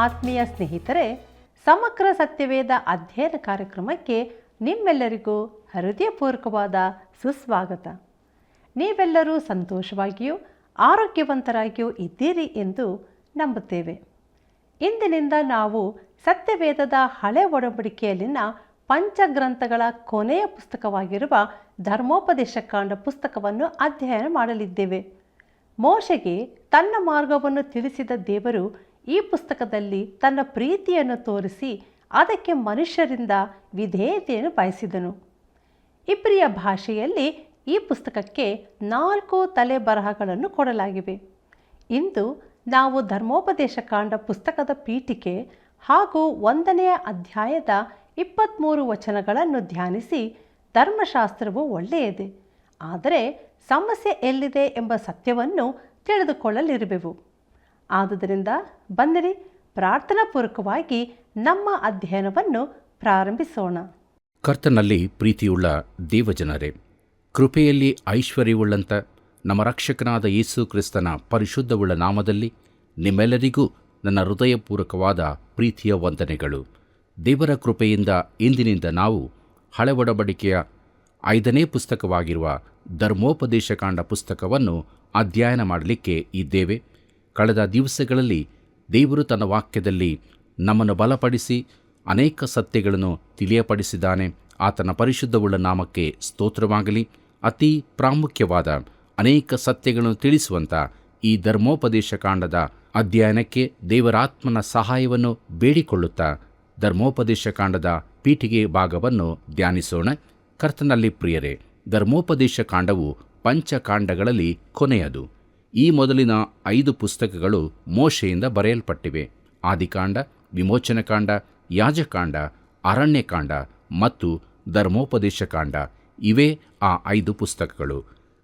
ಆತ್ಮೀಯ ಸ್ನೇಹಿತರೆ, ಸಮಗ್ರ ಸತ್ಯವೇದ ಅಧ್ಯಯನ ಕಾರ್ಯಕ್ರಮಕ್ಕೆ ನಿಮ್ಮೆಲ್ಲರಿಗೂ ಹೃದಯಪೂರ್ವಕವಾದ ಸುಸ್ವಾಗತ. ನೀವೆಲ್ಲರೂ ಸಂತೋಷವಾಗಿಯೂ ಆರೋಗ್ಯವಂತರಾಗಿಯೂ ಇದ್ದೀರಿ ಎಂದು ನಂಬುತ್ತೇವೆ. ಇಂದಿನಿಂದ ನಾವು ಸತ್ಯವೇದದ ಹಳೆ ಒಡಂಬಡಿಕೆಯಲ್ಲಿನ ಪಂಚಗ್ರಂಥಗಳ ಕೊನೆಯ ಪುಸ್ತಕವಾಗಿರುವ ಧರ್ಮೋಪದೇಶಕಾಂಡ ಪುಸ್ತಕವನ್ನು ಅಧ್ಯಯನ ಮಾಡಲಿದ್ದೇವೆ. ಮೋಶೆಗೆ ತನ್ನ ಮಾರ್ಗವನ್ನು ತಿಳಿಸಿದ ದೇವರು ಈ ಪುಸ್ತಕದಲ್ಲಿ ತನ್ನ ಪ್ರೀತಿಯನ್ನು ತೋರಿಸಿ ಅದಕ್ಕೆ ಮನುಷ್ಯರಿಂದ ವಿಧೇಯತೆಯನ್ನು ಬಯಸಿದನು. ಇಬ್ರಿಯ ಭಾಷೆಯಲ್ಲಿ ಈ ಪುಸ್ತಕಕ್ಕೆ 4 ತಲೆ ಬರಹಗಳನ್ನು ಕೊಡಲಾಗಿವೆ. ಇಂದು ನಾವು ಧರ್ಮೋಪದೇಶಕಾಂಡ ಪುಸ್ತಕದ ಪೀಠಿಕೆ ಹಾಗೂ 1ನೇ ಅಧ್ಯಾಯದ 23 ವಚನಗಳನ್ನು ಧ್ಯಾನಿಸಿ ಧರ್ಮಶಾಸ್ತ್ರವು ಒಳ್ಳೆಯದೇ, ಆದರೆ ಸಮಸ್ಯೆ ಎಲ್ಲಿದೆ ಎಂಬ ಸತ್ಯವನ್ನು ತಿಳಿದುಕೊಳ್ಳಲಿರುವೆವು. ಆದುದರಿಂದ ಬನ್ನಿರಿ, ಪ್ರಾರ್ಥನಾಪೂರ್ವಕವಾಗಿ ನಮ್ಮ ಅಧ್ಯಯನವನ್ನು ಪ್ರಾರಂಭಿಸೋಣ. ಕರ್ತನಲ್ಲಿ ಪ್ರೀತಿಯುಳ್ಳ ದೇವಜನರೇ, ಕೃಪೆಯಲ್ಲಿ ಐಶ್ವರ್ಯವುಳ್ಳಂಥ ನಮ್ಮ ರಕ್ಷಕನಾದ ಯೇಸು ಕ್ರಿಸ್ತನ ಪರಿಶುದ್ಧವುಳ್ಳ ನಾಮದಲ್ಲಿ ನಿಮ್ಮೆಲ್ಲರಿಗೂ ನನ್ನ ಹೃದಯಪೂರ್ವಕವಾದ ಪ್ರೀತಿಯ ವಂದನೆಗಳು. ದೇವರ ಕೃಪೆಯಿಂದ ಇಂದಿನಿಂದ ನಾವು ಹಳೆ ಒಡಂಬಡಿಕೆಯ 5ನೇ ಪುಸ್ತಕವಾಗಿರುವ ಧರ್ಮೋಪದೇಶಕಾಂಡ ಪುಸ್ತಕವನ್ನು ಅಧ್ಯಯನ ಮಾಡಲಿಕ್ಕೆ ಇದ್ದೇವೆ. ಕಳೆದ ದಿವಸಗಳಲ್ಲಿ ದೇವರು ತನ್ನ ವಾಕ್ಯದಲ್ಲಿ ನಮ್ಮನ್ನು ಬಲಪಡಿಸಿ ಅನೇಕ ಸತ್ಯಗಳನ್ನು ತಿಳಿಯಪಡಿಸಿದ್ದಾನೆ. ಆತನ ಪರಿಶುದ್ಧವುಳ್ಳ ನಾಮಕ್ಕೆ ಸ್ತೋತ್ರವಾಗಲಿ. ಅತಿ ಪ್ರಾಮುಖ್ಯವಾದ ಅನೇಕ ಸತ್ಯಗಳನ್ನು ತಿಳಿಸುವಂಥ ಈ ಧರ್ಮೋಪದೇಶಕಾಂಡದ ಅಧ್ಯಯನಕ್ಕೆ ದೇವರಾತ್ಮನ ಸಹಾಯವನ್ನು ಬೇಡಿಕೊಳ್ಳುತ್ತಾ ಧರ್ಮೋಪದೇಶಕಾಂಡದ ಪೀಠಿಗೆ ಭಾಗವನ್ನು ಧ್ಯಾನಿಸೋಣ. ಕರ್ತನಲ್ಲಿ ಪ್ರಿಯರೇ, ಧರ್ಮೋಪದೇಶಕಾಂಡವು ಪಂಚಕಾಂಡಗಳಲ್ಲಿ ಕೊನೆಯದು. ಈ ಮೊದಲಿನ 5 ಪುಸ್ತಕಗಳು ಮೋಶೆಯಿಂದ ಬರೆಯಲ್ಪಟ್ಟಿವೆ. ಆದಿಕಾಂಡ, ವಿಮೋಚನಕಾಂಡ, ಯಾಜಕಾಂಡ, ಅರಣ್ಯಕಾಂಡ ಮತ್ತು ಧರ್ಮೋಪದೇಶಕಾಂಡ ಇವೇ ಆ 5 ಪುಸ್ತಕಗಳು.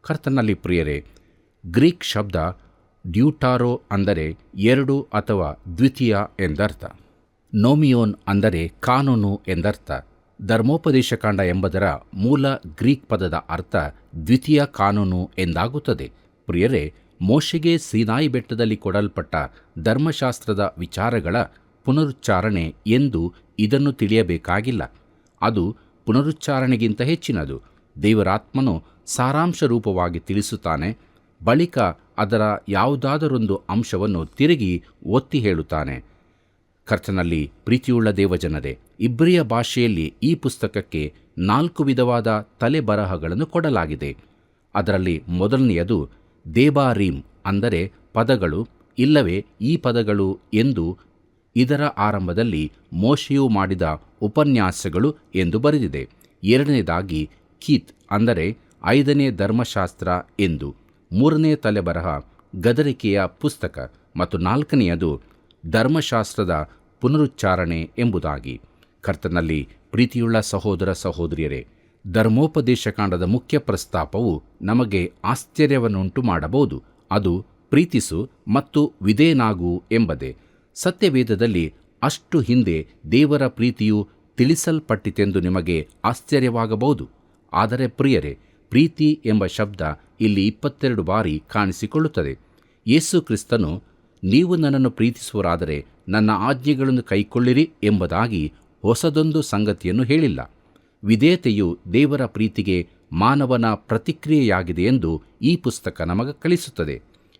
ಕರ್ತನಲ್ಲಿ ಪ್ರಿಯರೇ, ಗ್ರೀಕ್ ಶಬ್ದ ಡ್ಯೂಟಾರೋ ಅಂದರೆ 2 ಅಥವಾ ದ್ವಿತೀಯ ಎಂದರ್ಥ. ನೋಮಿಯೋನ್ ಅಂದರೆ ಕಾನೂನು ಎಂದರ್ಥ. ಧರ್ಮೋಪದೇಶಕಾಂಡ ಎಂಬುದರ ಮೂಲ ಗ್ರೀಕ್ ಪದದ ಅರ್ಥ ದ್ವಿತೀಯ ಕಾನೂನು ಎಂದಾಗುತ್ತದೆ. ಪ್ರಿಯರೇ, ಮೋಶೆಗೆ ಸೀನಾಯಿ ಬೆಟ್ಟದಲ್ಲಿ ಕೊಡಲ್ಪಟ್ಟ ಧರ್ಮಶಾಸ್ತ್ರದ ವಿಚಾರಗಳ ಪುನರುಚ್ಚಾರಣೆ ಎಂದು ಇದನ್ನು ತಿಳಿಯಬೇಕಾಗಿಲ್ಲ. ಅದು ಪುನರುಚ್ಚಾರಣೆಗಿಂತ ಹೆಚ್ಚಿನದು. ದೇವರಾತ್ಮನು ಸಾರಾಂಶ ರೂಪವಾಗಿ ತಿಳಿಸುತ್ತಾನೆ, ಬಳಿಕ ಅದರ ಯಾವುದಾದರೊಂದು ಅಂಶವನ್ನು ತಿರುಗಿ ಒತ್ತಿ ಹೇಳುತ್ತಾನೆ. ಕರ್ತನಲ್ಲಿ ಪ್ರೀತಿಯುಳ್ಳ ದೇವಜನರೇ, ಇಬ್ರಿಯ ಭಾಷೆಯಲ್ಲಿ ಈ ಪುಸ್ತಕಕ್ಕೆ 4 ವಿಧವಾದ ತಲೆಬರಹಗಳನ್ನು ಕೊಡಲಾಗಿದೆ. ಅದರಲ್ಲಿ ಮೊದಲನೆಯದು ದೇಬಾರೀಮ್ ಅಂದರೆ ಪದಗಳು, ಇಲ್ಲವೇ ಈ ಪದಗಳು ಎಂದು ಇದರ ಆರಂಭದಲ್ಲಿ ಮೋಶೆಯು ಮಾಡಿದ ಉಪನ್ಯಾಸಗಳು ಎಂದು ಬರೆದಿದೆ. ಎರಡನೇದಾಗಿ ಕೀತ್ ಅಂದರೆ 5ನೇ ಧರ್ಮಶಾಸ್ತ್ರ ಎಂದು. 3ನೇ ತಲೆಬರಹ ಗದರಿಕೆಯ ಪುಸ್ತಕ ಮತ್ತು 4ನೆಯದು ಧರ್ಮಶಾಸ್ತ್ರದ ಪುನರುಚ್ಚಾರಣೆ ಎಂಬುದಾಗಿ. ಕರ್ತನಲ್ಲಿ ಪ್ರೀತಿಯುಳ್ಳ ಸಹೋದರ ಸಹೋದರಿಯರೇ, ಧರ್ಮೋಪದೇಶಕಾಂಡದ ಮುಖ್ಯ ಪ್ರಸ್ತಾಪವು ನಮಗೆ ಆಶ್ಚರ್ಯವನ್ನುಂಟು ಮಾಡಬಹುದು. ಅದು ಪ್ರೀತಿಸು ಮತ್ತು ವಿಧೇಯನಾಗು ಎಂಬುದೇ. ಸತ್ಯವೇದದಲ್ಲಿ ಅಷ್ಟು ಹಿಂದೆ ದೇವರ ಪ್ರೀತಿಯು ತಿಳಿಸಲ್ಪಟ್ಟಿತೆಂದು ನಿಮಗೆ ಆಶ್ಚರ್ಯವಾಗಬಹುದು. ಆದರೆ ಪ್ರಿಯರೇ, ಪ್ರೀತಿ ಎಂಬ ಶಬ್ದ ಇಲ್ಲಿ 22 ಬಾರಿ ಕಾಣಿಸಿಕೊಳ್ಳುತ್ತದೆ. ಯೇಸು ಕ್ರಿಸ್ತನು ನೀವು ನನ್ನನ್ನು ಪ್ರೀತಿಸುವರಾದರೆ ನನ್ನ ಆಜ್ಞೆಗಳನ್ನು ಕೈಕೊಳ್ಳಿರಿ ಎಂಬುದಾಗಿ ಹೊಸದೊಂದು ಸಂಗತಿಯನ್ನು ಹೇಳಿಲ್ಲ. ವಿಧೇಯತೆಯು ದೇವರ ಪ್ರೀತಿಗೆ ಮಾನವನ ಪ್ರತಿಕ್ರಿಯೆಯಾಗಿದೆ ಎಂದು ಈ ಪುಸ್ತಕ ನಮಗೆ ಕಲಿಸುತ್ತದೆ.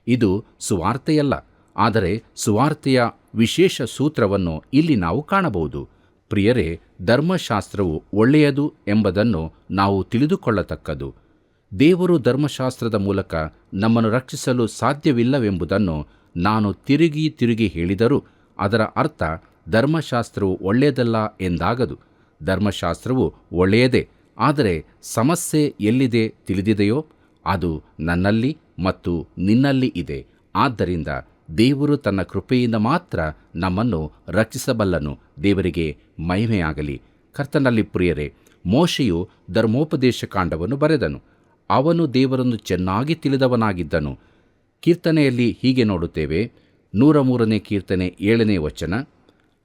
ಇದು ಸುವಾರ್ತೆಯಲ್ಲ, ಆದರೆ ಸುವಾರ್ತೆಯ ವಿಶೇಷ ಸೂತ್ರವನ್ನು ಇಲ್ಲಿ ನಾವು ಕಾಣಬಹುದು. ಪ್ರಿಯರೇ, ಧರ್ಮಶಾಸ್ತ್ರವು ಒಳ್ಳೆಯದು ಎಂಬುದನ್ನು ನಾವು ತಿಳಿದುಕೊಳ್ಳತಕ್ಕದ್ದು. ದೇವರು ಧರ್ಮಶಾಸ್ತ್ರದ ಮೂಲಕ ನಮ್ಮನ್ನು ರಕ್ಷಿಸಲು ಸಾಧ್ಯವಿಲ್ಲವೆಂಬುದನ್ನು ನಾನು ತಿರುಗಿ ಹೇಳಿದರೂ ಅದರ ಅರ್ಥ ಧರ್ಮಶಾಸ್ತ್ರವು ಒಳ್ಳೆಯದಲ್ಲ ಎಂದಾಗದು. ಧರ್ಮಶಾಸ್ತ್ರವು ಒಳ್ಳೆಯದೇ, ಆದರೆ ಸಮಸ್ಯೆ ಎಲ್ಲಿದೆ ತಿಳಿದಿದೆಯೋ ಅದು ನನ್ನಲ್ಲಿ ಮತ್ತು ನಿನ್ನಲ್ಲಿ ಇದೆ. ಆದ್ದರಿಂದ ದೇವರು ತನ್ನ ಕೃಪೆಯಿಂದ ಮಾತ್ರ ನಮ್ಮನ್ನು ರಕ್ಷಿಸಬಲ್ಲನು. ದೇವರಿಗೆ ಮಹಿಮೆಯಾಗಲಿ. ಕರ್ತನಲ್ಲಿ ಪ್ರಿಯರೇ, ಮೋಶೆಯು ಧರ್ಮೋಪದೇಶಕಾಂಡವನ್ನು ಬರೆದನು. ಅವನು ದೇವರನ್ನು ಚೆನ್ನಾಗಿ ತಿಳಿದವನಾಗಿದ್ದನು. ಕೀರ್ತನೆಯಲ್ಲಿ ಹೀಗೆ ನೋಡುತ್ತೇವೆ. 103ನೇ ಕೀರ್ತನೆ 7ನೇ ವಚನ,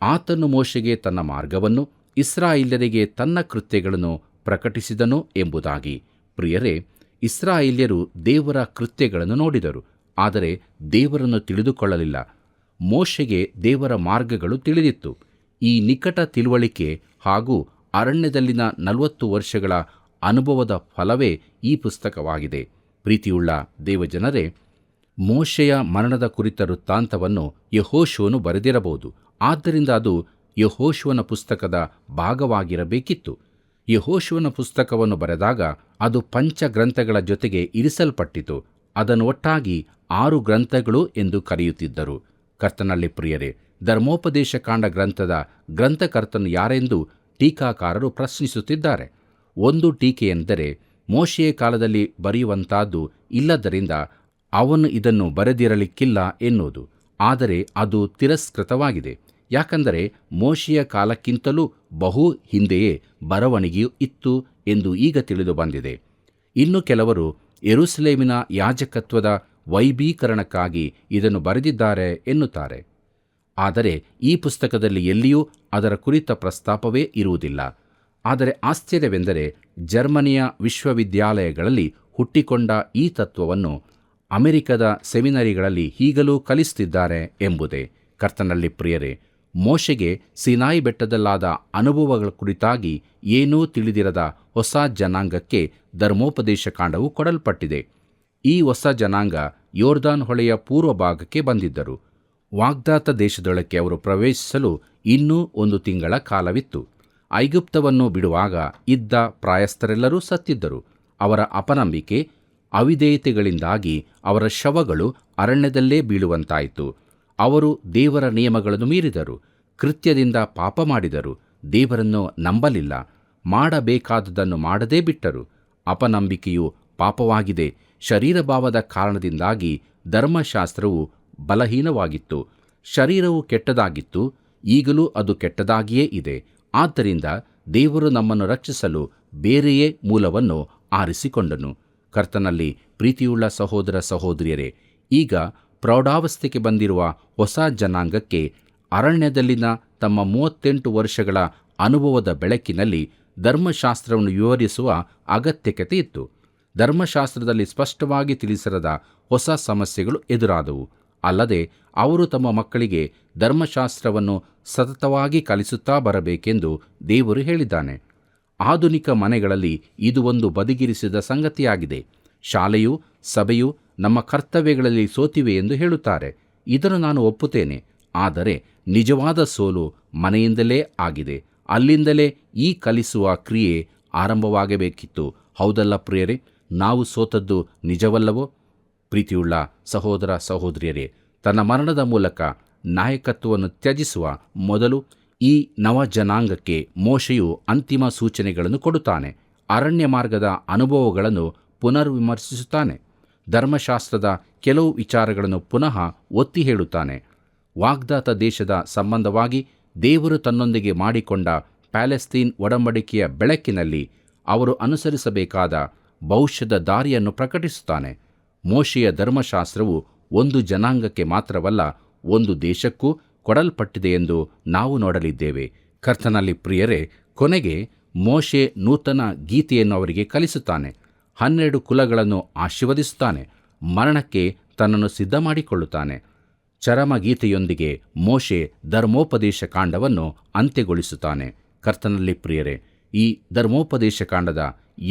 ಆತನು ಮೋಶೆಗೆ ತನ್ನ ಮಾರ್ಗವನ್ನು, ಇಸ್ರಾಯೇಲ್ಯರಿಗೆ ತನ್ನ ಕೃತ್ಯಗಳನ್ನು ಪ್ರಕಟಿಸಿದನು ಎಂಬುದಾಗಿ. ಪ್ರಿಯರೇ, ಇಸ್ರಾಯೇಲ್ಯರು ದೇವರ ಕೃತ್ಯಗಳನ್ನು ನೋಡಿದರು, ಆದರೆ ದೇವರನ್ನು ತಿಳಿದುಕೊಳ್ಳಲಿಲ್ಲ. ಮೋಶೆಗೆ ದೇವರ ಮಾರ್ಗಗಳು ತಿಳಿದಿತ್ತು. ಈ ನಿಕಟ ತಿಳುವಳಿಕೆ ಹಾಗೂ ಅರಣ್ಯದಲ್ಲಿನ 40 ವರ್ಷಗಳ ಅನುಭವದ ಫಲವೇ ಈ ಪುಸ್ತಕವಾಗಿದೆ. ಪ್ರೀತಿಯುಳ್ಳ ದೇವಜನರೇ, ಮೋಶೆಯ ಮರಣದ ಕುರಿತ ವೃತ್ತಾಂತವನ್ನು ಯೆಹೋಶುವನು ಬರೆದಿರಬಹುದು. ಆದ್ದರಿಂದ ಅದು ಯೆಹೋಶುವನ ಪುಸ್ತಕದ ಭಾಗವಾಗಿರಬೇಕಿತ್ತು. ಯೆಹೋಶುವನ ಪುಸ್ತಕವನ್ನು ಬರೆದಾಗ ಅದು ಪಂಚಗ್ರಂಥಗಳ ಜೊತೆಗೆ ಇರಿಸಲ್ಪಟ್ಟಿತು. ಅದನ್ನು ಒಟ್ಟಾಗಿ 6 ಗ್ರಂಥಗಳು ಎಂದು ಕರೆಯುತ್ತಿದ್ದರು. ಕರ್ತನಲ್ಲಿ ಪ್ರಿಯರೇ, ಧರ್ಮೋಪದೇಶಕಾಂಡ ಗ್ರಂಥದ ಗ್ರಂಥಕರ್ತನು ಯಾರೆಂದು ಟೀಕಾಕಾರರು ಪ್ರಶ್ನಿಸುತ್ತಿದ್ದಾರೆ. ಒಂದು ಟೀಕೆಯೆಂದರೆ, ಮೋಶೆಯ ಕಾಲದಲ್ಲಿ ಬರೆಯುವಂತಹದ್ದು ಇಲ್ಲದರಿಂದ ಅವನು ಇದನ್ನು ಬರೆದಿರಲಿಕ್ಕಿಲ್ಲ ಎನ್ನುವುದು. ಆದರೆ ಅದು ತಿರಸ್ಕೃತವಾಗಿದೆ. ಯಾಕಂದರೆ ಮೋಶೆಯ ಕಾಲಕ್ಕಿಂತಲೂ ಬಹು ಹಿಂದೆಯೇ ಬರವಣಿಗೆಯು ಇತ್ತು ಎಂದು ಈಗ ತಿಳಿದು ಬಂದಿದೆ. ಇನ್ನು ಕೆಲವರು ಯೆರೂಸಲೇಮಿನ ಯಾಜಕತ್ವದ ವೈಭೀಕರಣಕ್ಕಾಗಿ ಇದನ್ನು ಬರೆದಿದ್ದಾರೆ ಎನ್ನುತ್ತಾರೆ. ಆದರೆ ಈ ಪುಸ್ತಕದಲ್ಲಿ ಎಲ್ಲಿಯೂ ಅದರ ಕುರಿತ ಪ್ರಸ್ತಾಪವೇ ಇರುವುದಿಲ್ಲ. ಆದರೆ ಆಶ್ಚರ್ಯವೆಂದರೆ, ಜರ್ಮನಿಯ ವಿಶ್ವವಿದ್ಯಾಲಯಗಳಲ್ಲಿ ಹುಟ್ಟಿಕೊಂಡ ಈ ತತ್ವವನ್ನು ಅಮೆರಿಕದ ಸೆಮಿನರಿಗಳಲ್ಲಿ ಈಗಲೂ ಕಲಿಸುತ್ತಿದ್ದಾರೆ ಎಂಬುದೇ. ಕರ್ತನಲ್ಲಿ ಪ್ರಿಯರೇ, ಮೋಶೆಗೆ ಸಿನಾಯಿ ಬೆಟ್ಟದಲ್ಲಾದ ಅನುಭವಗಳ ಕುರಿತಾಗಿ ಏನೂ ತಿಳಿದಿರದ ಹೊಸ ಜನಾಂಗಕ್ಕೆ ಧರ್ಮೋಪದೇಶ ಕಾಂಡವು ಕೊಡಲ್ಪಟ್ಟಿದೆ. ಈ ಹೊಸ ಜನಾಂಗ ಯೋರ್ದಾನ್ ಹೊಳೆಯ ಪೂರ್ವ ಭಾಗಕ್ಕೆ ಬಂದಿದ್ದರು. ವಾಗ್ದಾತ ದೇಶದೊಳಕ್ಕೆ ಅವರು ಪ್ರವೇಶಿಸಲು ಇನ್ನೂ 1 ತಿಂಗಳ ಕಾಲವಿತ್ತು. ಐಗುಪ್ತವನ್ನು ಬಿಡುವಾಗ ಇದ್ದ ಪ್ರಾಯಸ್ಥರೆಲ್ಲರೂ ಸತ್ತಿದ್ದರು. ಅವರ ಅಪನಂಬಿಕೆ, ಅವಿಧೇಯತೆಗಳಿಂದಾಗಿ ಅವರ ಶವಗಳು ಅರಣ್ಯದಲ್ಲೇ ಬೀಳುವಂತಾಯಿತು. ಅವರು ದೇವರ ನಿಯಮಗಳನ್ನು ಮೀರಿದರು, ಕೃತ್ಯದಿಂದ ಪಾಪ ಮಾಡಿದರು, ದೇವರನ್ನು ನಂಬಲಿಲ್ಲ, ಮಾಡಬೇಕಾದುದನ್ನು ಮಾಡದೇ ಬಿಟ್ಟರು. ಅಪನಂಬಿಕೆಯು ಪಾಪವಾಗಿದೆ. ಶರೀರಭಾವದ ಕಾರಣದಿಂದಾಗಿ ಧರ್ಮಶಾಸ್ತ್ರವು ಬಲಹೀನವಾಗಿತ್ತು. ಶರೀರವು ಕೆಟ್ಟದಾಗಿತ್ತು, ಈಗಲೂ ಅದು ಕೆಟ್ಟದಾಗಿಯೇ ಇದೆ. ಆದ್ದರಿಂದ ದೇವರು ನಮ್ಮನ್ನು ರಕ್ಷಿಸಲು ಬೇರೆಯೇ ಮೂಲವನ್ನು ಆರಿಸಿಕೊಂಡನು. ಕರ್ತನಲ್ಲಿ ಪ್ರೀತಿಯುಳ್ಳ ಸಹೋದರ ಸಹೋದರಿಯರೇ, ಈಗ ಪ್ರೌಢಾವಸ್ಥೆಗೆ ಬಂದಿರುವ ಹೊಸ ಜನಾಂಗಕ್ಕೆ ಅರಣ್ಯದಲ್ಲಿನ ತಮ್ಮ 38 ವರ್ಷಗಳ ಅನುಭವದ ಬೆಳಕಿನಲ್ಲಿ ಧರ್ಮಶಾಸ್ತ್ರವನ್ನು ವಿವರಿಸುವ ಅಗತ್ಯತೆ ಇತ್ತು. ಧರ್ಮಶಾಸ್ತ್ರದಲ್ಲಿ ಸ್ಪಷ್ಟವಾಗಿ ತಿಳಿಸಿರದ ಹೊಸ ಸಮಸ್ಯೆಗಳು ಎದುರಾದವು. ಅಲ್ಲದೆ ಅವರು ತಮ್ಮ ಮಕ್ಕಳಿಗೆ ಧರ್ಮಶಾಸ್ತ್ರವನ್ನು ಸತತವಾಗಿ ಕಲಿಸುತ್ತಾ ಬರಬೇಕೆಂದು ದೇವರು ಹೇಳಿದ್ದಾನೆ. ಆಧುನಿಕ ಮನೆಗಳಲ್ಲಿ ಇದು ಒಂದು ಬದಿಗಿರಿಸಿದ ಸಂಗತಿಯಾಗಿದೆ. ಶಾಲೆಯು, ಸಭೆಯು ನಮ್ಮ ಕರ್ತವ್ಯಗಳಲ್ಲಿ ಸೋತಿವೆ ಎಂದು ಹೇಳುತ್ತಾರೆ. ಇದನ್ನು ನಾನು ಒಪ್ಪುತ್ತೇನೆ. ಆದರೆ ನಿಜವಾದ ಸೋಲು ಮನೆಯಿಂದಲೇ ಆಗಿದೆ. ಅಲ್ಲಿಂದಲೇ ಈ ಕಲಿಸುವ ಕ್ರಿಯೆ ಆರಂಭವಾಗಬೇಕಿತ್ತು. ಹೌದಲ್ಲ ಪ್ರಿಯರೇ? ನಾವು ಸೋತದ್ದು ನಿಜವಲ್ಲವೋ? ಪ್ರೀತಿಯುಳ್ಳ ಸಹೋದರ ಸಹೋದರಿಯರೇ, ತನ್ನ ಮರಣದ ಮೂಲಕ ನಾಯಕತ್ವವನ್ನು ತ್ಯಜಿಸುವ ಮೊದಲು ಈ ನವ ಜನಾಂಗಕ್ಕೆ ಮೋಶೆಯು ಅಂತಿಮ ಸೂಚನೆಗಳನ್ನು ಕೊಡುತ್ತಾನೆ. ಅರಣ್ಯ ಮಾರ್ಗದ ಅನುಭವಗಳನ್ನು ಪುನರ್ವಿಮರ್ಶಿಸುತ್ತಾನೆ. ಧರ್ಮಶಾಸ್ತ್ರದ ಕೆಲವು ವಿಚಾರಗಳನ್ನು ಪುನಃ ಒತ್ತಿ ಹೇಳುತ್ತಾನೆ. ವಾಗ್ದಾತ ದೇಶದ ಸಂಬಂಧವಾಗಿ ದೇವರು ತನ್ನೊಂದಿಗೆ ಮಾಡಿಕೊಂಡ ಪ್ಯಾಲೆಸ್ತೀನ್ ಒಡಂಬಡಿಕೆಯ ಬೆಳಕಿನಲ್ಲಿ ಅವರು ಅನುಸರಿಸಬೇಕಾದ ಭವಿಷ್ಯದ ದಾರಿಯನ್ನು ಪ್ರಕಟಿಸುತ್ತಾನೆ. ಮೋಶೆಯ ಧರ್ಮಶಾಸ್ತ್ರವು ಒಂದು ಜನಾಂಗಕ್ಕೆ ಮಾತ್ರವಲ್ಲ, ಒಂದು ದೇಶಕ್ಕೂ ಕೊಡಲ್ಪಟ್ಟಿದೆ ಎಂದು ನಾವು ನೋಡಲಿದ್ದೇವೆ. ಕರ್ತನಲ್ಲಿ ಪ್ರಿಯರೇ, ಕೊನೆಗೆ ಮೋಶೆ ನೂತನ ಗೀತೆಯನ್ನು ಅವರಿಗೆ ಕಲಿಸುತ್ತಾನೆ. 12 ಕುಲಗಳನ್ನು ಆಶೀರ್ವದಿಸುತ್ತಾನೆ. ಮರಣಕ್ಕೆ ತನ್ನನ್ನು ಸಿದ್ಧ ಮಾಡಿಕೊಳ್ಳುತ್ತಾನೆ. ಚರಮಗೀತೆಯೊಂದಿಗೆ ಮೋಶೆ ಧರ್ಮೋಪದೇಶ ಕಾಂಡವನ್ನು ಅಂತ್ಯಗೊಳಿಸುತ್ತಾನೆ. ಕರ್ತನಲ್ಲಿ ಪ್ರಿಯರೇ, ಈ ಧರ್ಮೋಪದೇಶ ಕಾಂಡದ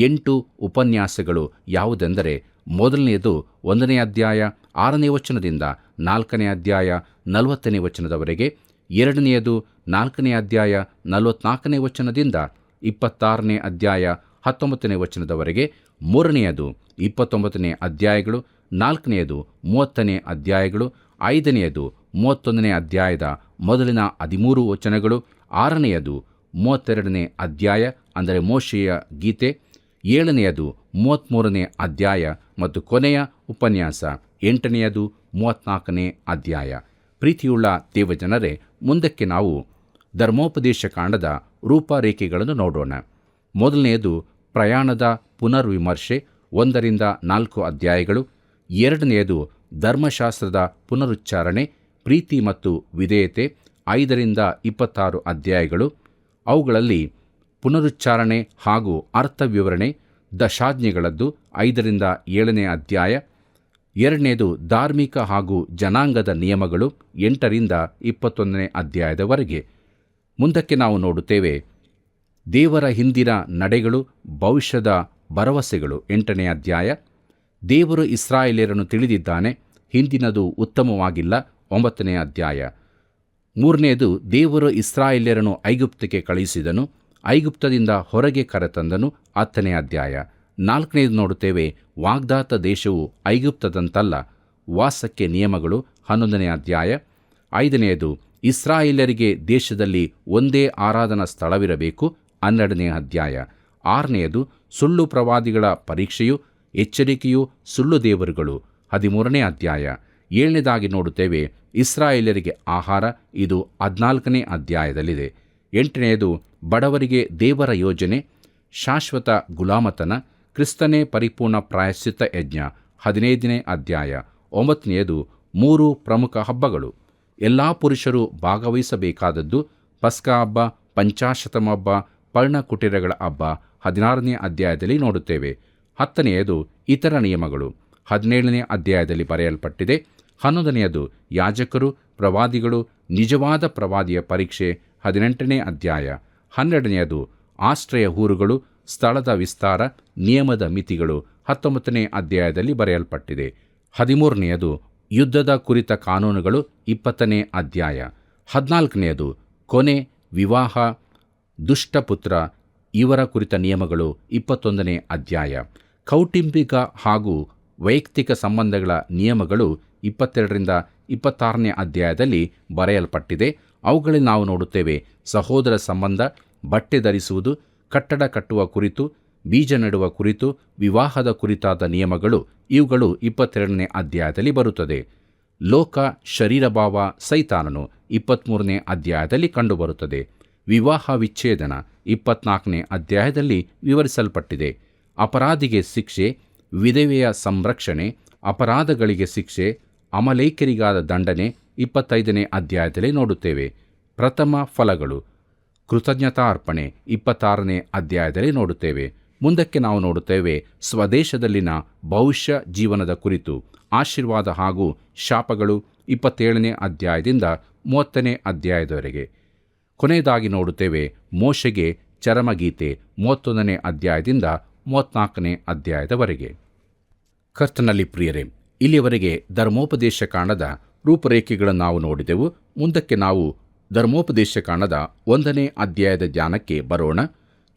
8 ಉಪನ್ಯಾಸಗಳು ಯಾವುದೆಂದರೆ, ಮೊದಲನೆಯದು 1ನೇ ಅಧ್ಯಾಯ 6ನೇ ವಚನದಿಂದ 4ನೇ ಅಧ್ಯಾಯ 40ನೇ ವಚನದವರೆಗೆ, ಎರಡನೆಯದು 4ನೇ ಅಧ್ಯಾಯ 44ನೇ ವಚನದಿಂದ 26ನೇ ಅಧ್ಯಾಯ 19ನೇ ವಚನದವರೆಗೆ, ಮೂರನೆಯದು 29ನೇ ಅಧ್ಯಾಯಗಳು, ನಾಲ್ಕನೆಯದು 30ನೇ ಅಧ್ಯಾಯಗಳು, 5ನೆಯದು 31ನೇ ಅಧ್ಯಾಯದ ಮೊದಲಿನ 13 ವಚನಗಳು, 6ನೆಯದು 32ನೇ ಅಧ್ಯಾಯ ಅಂದರೆ ಮೋಶೆಯ ಗೀತೆ, 7ನೆಯದು 33ನೇ ಅಧ್ಯಾಯ ಮತ್ತು ಕೊನೆಯ ಉಪನ್ಯಾಸ 8ನೆಯದು 34ನೇ ಅಧ್ಯಾಯ. ಪ್ರೀತಿಯುಳ್ಳ ದೇವಜನರೇ, ಮುಂದಕ್ಕೆ ನಾವು ಧರ್ಮೋಪದೇಶ ಕಾಂಡದ ರೂಪರೇಖೆಗಳನ್ನು ನೋಡೋಣ. ಮೊದಲನೆಯದು ಪ್ರಯಾಣದ ಪುನರ್ವಿಮರ್ಶೆ, 1ರಿಂದ 4 ಅಧ್ಯಾಯಗಳು. ಎರಡನೆಯದು ಧರ್ಮಶಾಸ್ತ್ರದ ಪುನರುಚ್ಚಾರಣೆ, ಪ್ರೀತಿ ಮತ್ತು ವಿಧೇಯತೆ, 5ರಿಂದ 26 ಅಧ್ಯಾಯಗಳು. ಅವುಗಳಲ್ಲಿ ಪುನರುಚ್ಚಾರಣೆ ಹಾಗೂ ಅರ್ಥ ವಿವರಣೆ, ದಶಾಜ್ಞೆಗಳದ್ದು 5ರಿಂದ 7ನೇ ಅಧ್ಯಾಯ, ಎರಡನೇದು ಧಾರ್ಮಿಕ ಹಾಗೂ ಜನಾಂಗದ ನಿಯಮಗಳು 8ರಿಂದ 21ನೇ ಅಧ್ಯಾಯದವರೆಗೆ. ಮುಂದಕ್ಕೆ ನಾವು ನೋಡುತ್ತೇವೆ ದೇವರ ಹಿಂದಿನ ನಡೆಗಳು, ಭವಿಷ್ಯದ ಭರವಸೆಗಳು 8ನೇ ಅಧ್ಯಾಯ. ದೇವರು ಇಸ್ರಾಯೇಲ್ಯರನ್ನು ತಿಳಿದಿದ್ದಾನೆ, ಹಿಂದಿನದು ಉತ್ತಮವಾಗಿಲ್ಲ 9ನೇ ಅಧ್ಯಾಯ. ಮೂರನೆಯದು ದೇವರು ಇಸ್ರಾಯೇಲ್ಯರನ್ನು ಐಗುಪ್ತಕ್ಕೆ ಕಳುಹಿಸಿದನು, ಐಗುಪ್ತದಿಂದ ಹೊರಗೆ ಕರೆತಂದನು 10ನೇ ಅಧ್ಯಾಯ. 4ನೇದು ನೋಡುತ್ತೇವೆ ವಾಗ್ದಾತ ದೇಶವು ಐಗುಪ್ತದಂತಲ್ಲ, ವಾಸಕ್ಕೆ ನಿಯಮಗಳು 11ನೇ ಅಧ್ಯಾಯ. 5ನೇದು ಇಸ್ರಾಯೇಲ್ಯರಿಗೆ ದೇಶದಲ್ಲಿ ಒಂದೇ ಆರಾಧನಾ ಸ್ಥಳವಿರಬೇಕು 12ನೇ ಅಧ್ಯಾಯ. 6ನೇದು ಸುಳ್ಳು ಪ್ರವಾದಿಗಳ ಪರೀಕ್ಷೆಯು, ಎಚ್ಚರಿಕೆಯು, ಸುಳ್ಳು ದೇವರುಗಳು 13ನೇ ಅಧ್ಯಾಯ. 7ನೇದಾಗಿ ನೋಡುತ್ತೇವೆ ಇಸ್ರಾಯೇಲ್ಯರಿಗೆ ಆಹಾರ, ಇದು 14ನೇ ಅಧ್ಯಾಯದಲ್ಲಿದೆ. 8ನೇದು ಬಡವರಿಗೆ ದೇವರ ಯೋಜನೆ, ಶಾಶ್ವತ ಗುಲಾಮತನ, ಕ್ರಿಸ್ತನೇ ಪರಿಪೂರ್ಣ ಪ್ರಾಯಶ್ಚಿತ್ತ ಯಜ್ಞ 15ನೇ ಅಧ್ಯಾಯ. 9ನೇದು 3 ಪ್ರಮುಖ ಹಬ್ಬಗಳು, ಎಲ್ಲ ಪುರುಷರು ಭಾಗವಹಿಸಬೇಕಾದದ್ದು, ಪಸ್ಕ ಹಬ್ಬ, ಪಂಚಾಶತಮ ಹಬ್ಬ, ಪರ್ಣಕುಟೀರಗಳ ಹಬ್ಬ 16ನೇ ಅಧ್ಯಾಯದಲ್ಲಿ ನೋಡುತ್ತೇವೆ. 10ನೇದು ಇತರ ನಿಯಮಗಳು 17ನೇ ಅಧ್ಯಾಯದಲ್ಲಿ ಬರೆಯಲ್ಪಟ್ಟಿದೆ. 11ನೇದು ಯಾಜಕರು, ಪ್ರವಾದಿಗಳು, ನಿಜವಾದ ಪ್ರವಾದಿಯ ಪರೀಕ್ಷೆ 18ನೇ ಅಧ್ಯಾಯ. 12ನೇದು ಆಶ್ರಯ ಊರುಗಳು, ಸ್ಥಳದ ವಿಸ್ತಾರ, ನಿಯಮದ ಮಿತಿಗಳು 19ನೇ ಅಧ್ಯಾಯದಲ್ಲಿ ಬರೆಯಲ್ಪಟ್ಟಿದೆ. 13ನೇದು ಯುದ್ಧದ ಕುರಿತ ಕಾನೂನುಗಳು 20ನೇ ಅಧ್ಯಾಯ. 14ನೇದು ಕೊನೆ, ವಿವಾಹ, ದುಷ್ಟಪುತ್ರ ಇವರ ಕುರಿತ ನಿಯಮಗಳು 21ನೇ ಅಧ್ಯಾಯ. ಕೌಟುಂಬಿಕ ಹಾಗೂ ವೈಯಕ್ತಿಕ ಸಂಬಂಧಗಳ ನಿಯಮಗಳು 22ರಿಂದ 26ನೇ ಅಧ್ಯಾಯದಲ್ಲಿ ಬರೆಯಲ್ಪಟ್ಟಿದೆ. ಅವುಗಳಲ್ಲಿ ನಾವು ನೋಡುತ್ತೇವೆ ಸಹೋದರ ಸಂಬಂಧ, ಬಟ್ಟೆ ಧರಿಸುವುದು, ಕಟ್ಟಡ ಕಟ್ಟುವ ಕುರಿತು, ಬೀಜ ನೆಡುವ ಕುರಿತು, ವಿವಾಹದ ಕುರಿತಾದ ನಿಯಮಗಳು, ಇವುಗಳು 22ನೇ ಅಧ್ಯಾಯದಲ್ಲಿ ಬರುತ್ತದೆ. ಲೋಕ, ಶರೀರಭಾವ, ಸೈತಾನನು 23ನೇ ಅಧ್ಯಾಯದಲ್ಲಿ ಕಂಡುಬರುತ್ತದೆ. ವಿವಾಹ ವಿಚ್ಛೇದನ 24ನೇ ಅಧ್ಯಾಯದಲ್ಲಿ ವಿವರಿಸಲ್ಪಟ್ಟಿದೆ. ಅಪರಾಧಿಗೆ ಶಿಕ್ಷೆ, ವಿಧವೆಯ ಸಂರಕ್ಷಣೆ, ಅಪರಾಧಗಳಿಗೆ ಶಿಕ್ಷೆ, ಅಮಲೇಖರಿಗಾದ ದಂಡನೆ 25ನೇ ಅಧ್ಯಾಯದಲ್ಲಿ ನೋಡುತ್ತೇವೆ. ಪ್ರಥಮ ಫಲಗಳು, ಕೃತಜ್ಞತಾರ್ಪಣೆ 26ನೇ ಅಧ್ಯಾಯದಲ್ಲಿ ನೋಡುತ್ತೇವೆ. ಮುಂದಕ್ಕೆ ನಾವು ನೋಡುತ್ತೇವೆ ಸ್ವದೇಶದಲ್ಲಿನ ಭವಿಷ್ಯ ಜೀವನದ ಕುರಿತು, ಆಶೀರ್ವಾದ ಹಾಗೂ ಶಾಪಗಳು 27ನೇ ಅಧ್ಯಾಯದಿಂದ 30ನೇ ಅಧ್ಯಾಯದವರೆಗೆ. ಕೊನೆಯದಾಗಿ ನೋಡುತ್ತೇವೆ ಮೋಶೆಗೆ ಚರಮಗೀತೆ 31ನೇ ಅಧ್ಯಾಯದಿಂದ 34ನೇ ಅಧ್ಯಾಯದವರೆಗೆ. ಕರ್ತನಲ್ಲಿ ಪ್ರಿಯರೇ, ಇಲ್ಲಿಯವರೆಗೆ ಧರ್ಮೋಪದೇಶ ಕಾಂಡದ ರೂಪರೇಖೆಗಳನ್ನು ನಾವು ನೋಡಿದೆವು. ಮುಂದಕ್ಕೆ ನಾವು ಧರ್ಮೋಪದೇಶ ಕಾಂಡದ 1ನೇ ಅಧ್ಯಾಯದ ಧ್ಯಾನಕ್ಕೆ ಬರೋಣ.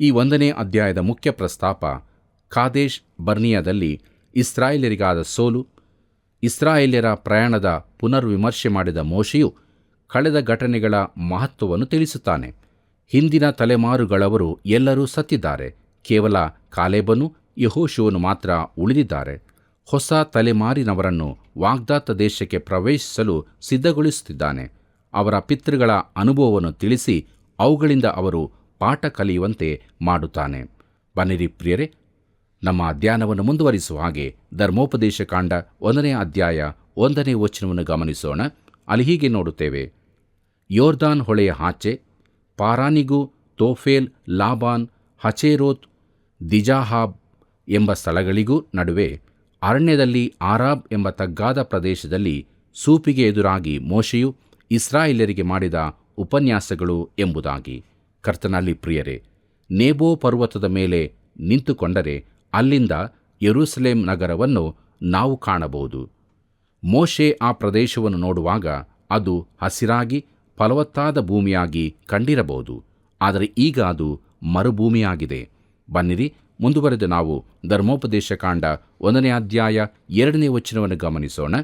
ಈ 1ನೇ ಅಧ್ಯಾಯದ ಮುಖ್ಯ ಪ್ರಸ್ತಾಪ ಕಾದೇಶ್ ಬರ್ನಿಯಾದಲ್ಲಿ ಇಸ್ರಾಯೇಲ್ಯರಿಗಾದ ಸೋಲು. ಇಸ್ರಾಯೇಲ್ಯರ ಪ್ರಯಾಣದ ಪುನರ್ವಿಮರ್ಶೆ ಮಾಡಿದ ಮೋಶೆಯು ಕಳೆದ ಘಟನೆಗಳ ಮಹತ್ವವನ್ನು ತಿಳಿಸುತ್ತಾನೆ. ಹಿಂದಿನ ತಲೆಮಾರುಗಳವರು ಎಲ್ಲರೂ ಸತ್ತಿದ್ದಾರೆ, ಕೇವಲ ಕಾಲೇಬನು, ಯೆಹೋಶುವನು ಮಾತ್ರ ಉಳಿದಿದ್ದಾರೆ. ಹೊಸ ತಲೆಮಾರಿನವರನ್ನು ವಾಗ್ದಾತ ದೇಶಕ್ಕೆ ಪ್ರವೇಶಿಸಲು ಸಿದ್ಧಗೊಳಿಸುತ್ತಿದ್ದಾನೆ. ಅವರ ಪಿತೃಗಳ ಅನುಭವವನ್ನು ತಿಳಿಸಿ ಅವುಗಳಿಂದ ಅವರು ಪಾಠ ಕಲಿಯುವಂತೆ ಮಾಡುತ್ತಾನೆ. ಬನ್ನಿರಿ ಪ್ರಿಯರೇ, ನಮ್ಮ ಧ್ಯಾನವನ್ನು ಮುಂದುವರಿಸುವ ಹಾಗೆ ಧರ್ಮೋಪದೇಶ ಕಾಂಡ 1ನೇ ಅಧ್ಯಾಯ 1ನೇ ವಚನವನ್ನು ಗಮನಿಸೋಣ. ಅಲ್ಲಿ ಹೀಗೆ ನೋಡುತ್ತೇವೆ: ಯೋರ್ದಾನ್ ಹೊಳೆಯ ಆಚೆ ಪಾರಾನಿಗೂ ತೋಫೇಲ್, ಲಾಬಾನ್, ಹಚೇರೋತ್, ದಿಜಾಹಾಬ್ ಎಂಬ ಸ್ಥಳಗಳಿಗೂ ನಡುವೆ ಅರಣ್ಯದಲ್ಲಿ ಆರಾಬ್ ಎಂಬ ತಗ್ಗಾದ ಪ್ರದೇಶದಲ್ಲಿ ಸೂಪಿಗೆ ಎದುರಾಗಿ ಮೋಶೆಯು ಇಸ್ರಾಯೇಲ್ಯರಿಗೆ ಮಾಡಿದ ಉಪನ್ಯಾಸಗಳು ಎಂಬುದಾಗಿ. ಕರ್ತನಲ್ಲಿ ಪ್ರಿಯರೇ, ನೇಬೋ ಪರ್ವತದ ಮೇಲೆ ನಿಂತುಕೊಂಡರೆ ಅಲ್ಲಿಂದ ಯೆರೂಸಲೇಮ್ ನಗರವನ್ನು ನಾವು ಕಾಣಬಹುದು. ಮೋಶೆ ಆ ಪ್ರದೇಶವನ್ನು ನೋಡುವಾಗ ಅದು ಹಸಿರಾಗಿ ಫಲವತ್ತಾದ ಭೂಮಿಯಾಗಿ ಕಂಡಿರಬಹುದು. ಆದರೆ ಈಗ ಅದು ಮರುಭೂಮಿಯಾಗಿದೆ. ಬನ್ನಿರಿ, ಮುಂದುವರೆದು ನಾವು ಧರ್ಮೋಪದೇಶ ಕಾಂಡ 1ನೇ ಅಧ್ಯಾಯ 2ನೇ ವಚನವನ್ನು ಗಮನಿಸೋಣ.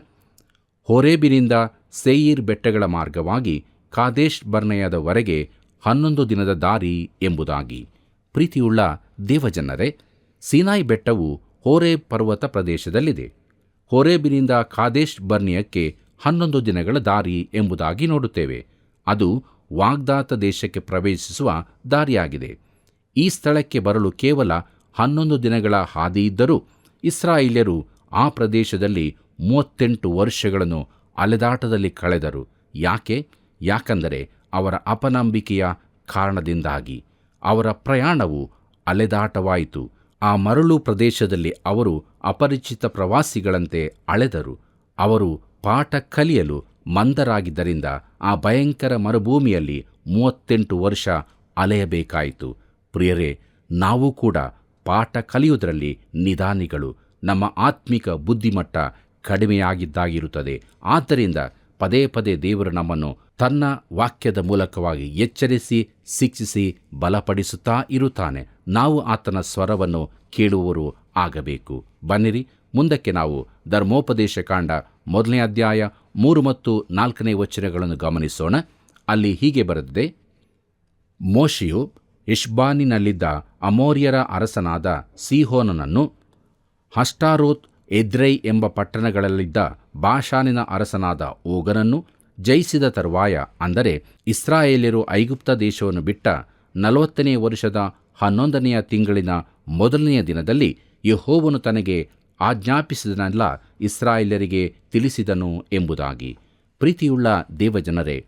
ಹೋರೇಬಿನಿಂದ ಸೇಯೀರ್ ಬೆಟ್ಟಗಳ ಮಾರ್ಗವಾಗಿ ಕಾದೇಶ್ ಬರ್ನೇಯದವರೆಗೆ 11 ದಿನದ ದಾರಿ ಎಂಬುದಾಗಿ. ಪ್ರೀತಿಯುಳ್ಳ ದೇವಜನರೇ, ಸೀನಾಯಿ ಬೆಟ್ಟವು ಹೋರೇಬ್ ಪರ್ವತ ಪ್ರದೇಶದಲ್ಲಿದೆ. ಹೋರೇಬಿನಿಂದ ಕಾದೇಶ್ ಬರ್ನಿಯಕ್ಕೆ 11 ದಿನಗಳ ದಾರಿ ಎಂಬುದಾಗಿ ನೋಡುತ್ತೇವೆ. ಅದು ವಾಗ್ದಾತ ದೇಶಕ್ಕೆ ಪ್ರವೇಶಿಸುವ ದಾರಿಯಾಗಿದೆ. ಈ ಸ್ಥಳಕ್ಕೆ ಬರಲು ಕೇವಲ 11 ದಿನಗಳ ಹಾದಿಯಿದ್ದರೂ ಇಸ್ರಾಯೇಲ್ಯರು ಆ ಪ್ರದೇಶದಲ್ಲಿ 38 ವರ್ಷಗಳನ್ನು ಅಲೆದಾಟದಲ್ಲಿ ಕಳೆದರು. ಯಾಕೆಂದರೆ ಅವರ ಅಪನಂಬಿಕೆಯ ಕಾರಣದಿಂದಾಗಿ ಅವರ ಪ್ರಯಾಣವು ಅಲೆದಾಟವಾಯಿತು. ಆ ಮರಳು ಪ್ರದೇಶದಲ್ಲಿ ಅವರು ಅಪರಿಚಿತ ಪ್ರವಾಸಿಗಳಂತೆ ಅಳೆದರು. ಅವರು ಪಾಠ ಕಲಿಯಲು ಮಂದರಾಗಿದ್ದರಿಂದ ಆ ಭಯಂಕರ ಮರುಭೂಮಿಯಲ್ಲಿ 38 ವರ್ಷ ಅಲೆಯಬೇಕಾಯಿತು. ಪ್ರಿಯರೇ, ನಾವು ಕೂಡ ಪಾಠ ಕಲಿಯುವುದರಲ್ಲಿ ನಿಧಾನಿಗಳು. ನಮ್ಮ ಆತ್ಮಿಕ ಬುದ್ಧಿಮಟ್ಟ ಕಡಿಮೆಯಾಗಿದ್ದಾಗಿರುತ್ತದೆ. ಆದ್ದರಿಂದ ಪದೇ ಪದೇ ದೇವರು ನಮ್ಮನ್ನು ತನ್ನ ವಾಕ್ಯದ ಮೂಲಕವಾಗಿ ಎಚ್ಚರಿಸಿ, ಶಿಕ್ಷಿಸಿ, ಬಲಪಡಿಸುತ್ತಾ ಇರುತ್ತಾನೆ. ನಾವು ಆತನ ಸ್ವರವನ್ನು ಕೇಳುವವರು ಆಗಬೇಕು. ಬನ್ನಿರಿ, ಮುಂದಕ್ಕೆ ನಾವು ಧರ್ಮೋಪದೇಶ ಕಾಂಡ 1ನೇ ಅಧ್ಯಾಯ 3 ಮತ್ತು 4ನೇ ವಚನಗಳನ್ನು ಗಮನಿಸೋಣ. ಅಲ್ಲಿ ಹೀಗೆ ಬರೆದಿದೆ: ಮೋಶೆಯು ಹೆಷ್ಬೋನಿನಲ್ಲಿದ್ದ ಅಮೋರಿಯರ ಅರಸನಾದ ಸೀಹೋನನನ್ನು, ಅಷ್ಟಾರೋತ್, ಎದ್ರೈ ಎಂಬ ಪಟ್ಟಣಗಳಲ್ಲಿದ್ದ ಬಾಷಾನಿನ ಅರಸನಾದ ಓಗನನ್ನು ಜಯಿಸಿದ ತರುವಾಯ, ಅಂದರೆ ಇಸ್ರಾಯೇಲ್ಯರು ಐಗುಪ್ತ ದೇಶವನ್ನು ಬಿಟ್ಟ 40ನೇ ವರ್ಷದ 11ನೆಯ ತಿಂಗಳಿನ 1ನೆಯ ದಿನದಲ್ಲಿ ಯೆಹೋವನು ತನಗೆ ಆಜ್ಞಾಪಿಸಿದನೆಲ್ಲ ಇಸ್ರಾಯೇಲ್ಯರಿಗೆ ತಿಳಿಸಿದನು ಎಂಬುದಾಗಿ. ಪ್ರೀತಿಯುಳ್ಳ ದೇವಜನರೇ,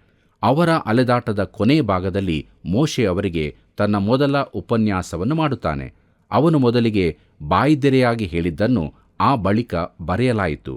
ಅವರ ಅಲೆದಾಟದ ಕೊನೆ ಭಾಗದಲ್ಲಿ ಮೋಶೆ ಅವರಿಗೆ ತನ್ನ ಮೊದಲ ಉಪನ್ಯಾಸವನ್ನು ಮಾಡುತ್ತಾನೆ. ಅವನು ಮೊದಲಿಗೆ ಬಾಯಿದೆರೆಯಾಗಿ ಹೇಳಿದ್ದನ್ನು ಆ ಬಳಿಕ ಬರೆಯಲಾಯಿತು.